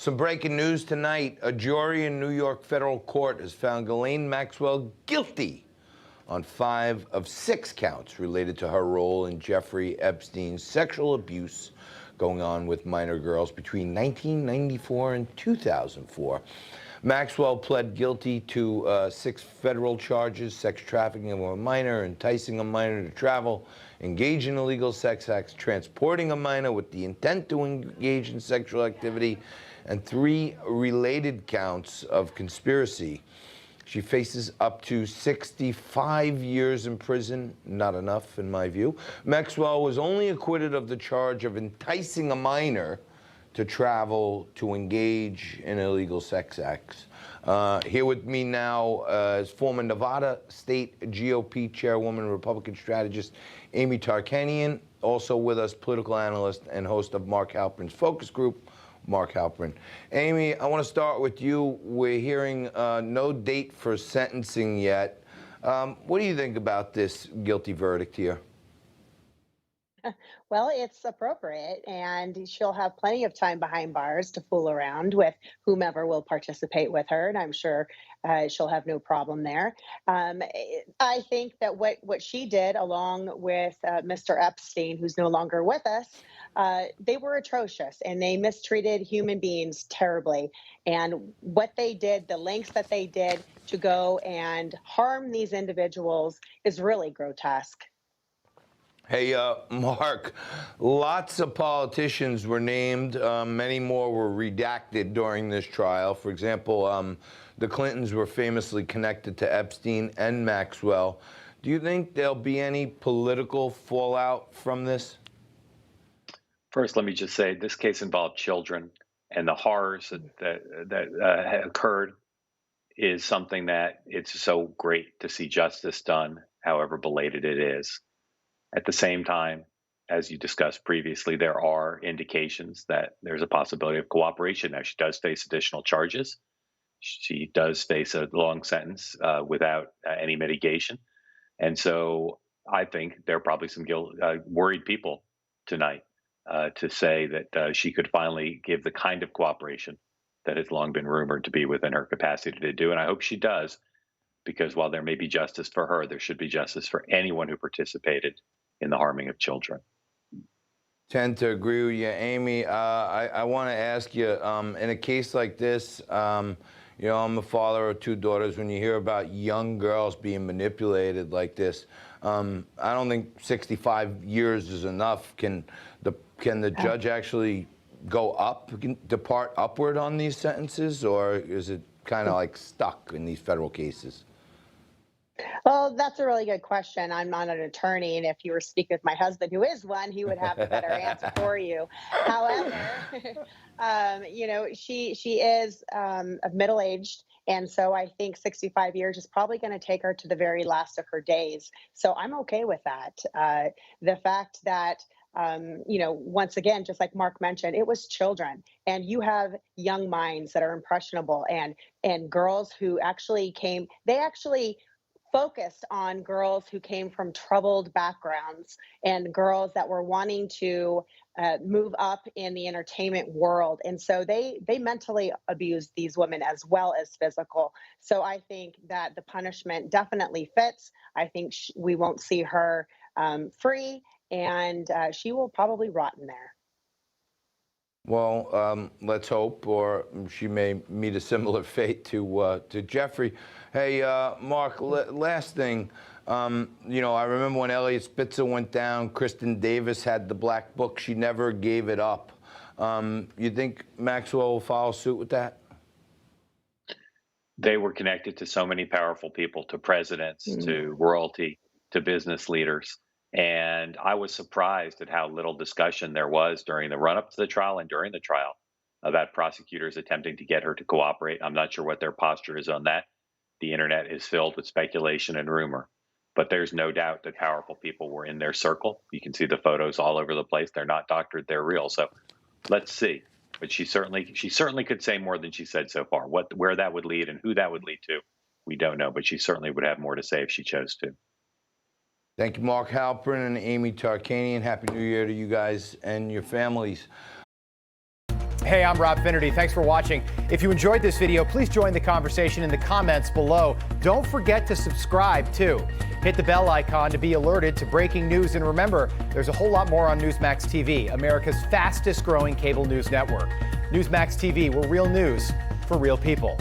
Some breaking news tonight. A jury in New York federal court has found Ghislaine Maxwell guilty on 5 of 6 counts related to her role in Jeffrey Epstein's sexual abuse going on with minor girls between 1994 and 2004. Maxwell pled guilty to 6 federal charges: sex trafficking of a minor, enticing a minor to travel, engage in illegal sex acts, transporting a minor with the intent to engage in sexual activity, and 3 related counts of conspiracy. She faces up to 65 years in prison. Not enough, in my view. Maxwell was only acquitted of the charge of enticing a minor to travel to engage in illegal sex acts. Here with me now is former Nevada State GOP chairwoman, Republican strategist Amy Tarkanian. Also with us, political analyst and host of Mark Halperin's Focus Group, Mark Halperin. Amy, I want to start with you. We're hearing no date for sentencing yet. What do you think about this guilty verdict here? Well, it's appropriate, and she'll have plenty of time behind bars to fool around with whomever will participate with her, and I'm sure she'll have no problem there. I think that what she did, along with Mr. Epstein, who's no longer with us, they were atrocious, and they mistreated human beings terribly. And what they did, the lengths that they did to go and harm these individuals, is really grotesque. Hey, Mark, lots of politicians were named. Many more were redacted during this trial. For example, the Clintons were famously connected to Epstein and Maxwell. Do you think there'll be any political fallout from this? First, let me just say this case involved children, and the horrors that occurred is something that it's so great to see justice done, however belated it is. At the same time, as you discussed previously, there are indications that there's a possibility of cooperation. Now, she does face additional charges. She does face a long sentence without any mitigation. And so I think there are probably some worried people tonight to say that she could finally give the kind of cooperation that has long been rumored to be within her capacity to do. And I hope she does, because while there may be justice for her, there should be justice for anyone who participated in the harming of children. Tend to agree with you, Amy. I want to ask you, in a case like this, you know, I'm a father of 2 daughters. When you hear about young girls being manipulated like this, I don't think 65 years is enough. Can the judge actually go up, depart upward on these sentences, or is it kind of like stuck in these federal cases? Well, that's a really good question. I'm not an attorney, and if you were speaking with my husband, who is one, he would have a better answer for you. However, you know, she is middle-aged, and so I think 65 years is probably going to take her to the very last of her days. So I'm okay with that. The fact that you know, once again, just like Mark mentioned, it was children, and you have young minds that are impressionable, and girls who actually focused on girls who came from troubled backgrounds and girls that were wanting to move up in the entertainment world. And so they mentally abused these women as well as physical. So I think that the punishment definitely fits. I think we won't see her free, and she will probably rot in there. Well, let's hope, or she may meet a similar fate to Jeffrey. Hey, Mark, last thing. You know, I remember when Elliot Spitzer went down, Kristen Davis had the black book. She never gave it up. You think Maxwell will follow suit with that? They were connected to so many powerful people, to presidents, to royalty, to business leaders. And I was surprised at how little discussion there was during the run-up to the trial and during the trial about prosecutors attempting to get her to cooperate. I'm not sure what their posture is on that. The internet is filled with speculation and rumor, but there's no doubt that powerful people were in their circle. You can see the photos all over the place. They're not doctored, they're real. So let's see. But she certainly could say more than she said so far. Where that would lead and who that would lead to, we don't know, but she certainly would have more to say if she chose to. Thank you, Mark Halperin and Amy Tarkanian. Happy New Year to you guys and your families. Hey, I'm Rob Finnerty. Thanks for watching. If you enjoyed this video, please join the conversation in the comments below. Don't forget to subscribe, too. Hit the bell icon to be alerted to breaking news. And remember, there's a whole lot more on Newsmax TV, America's fastest growing cable news network. Newsmax TV, where real news for real people.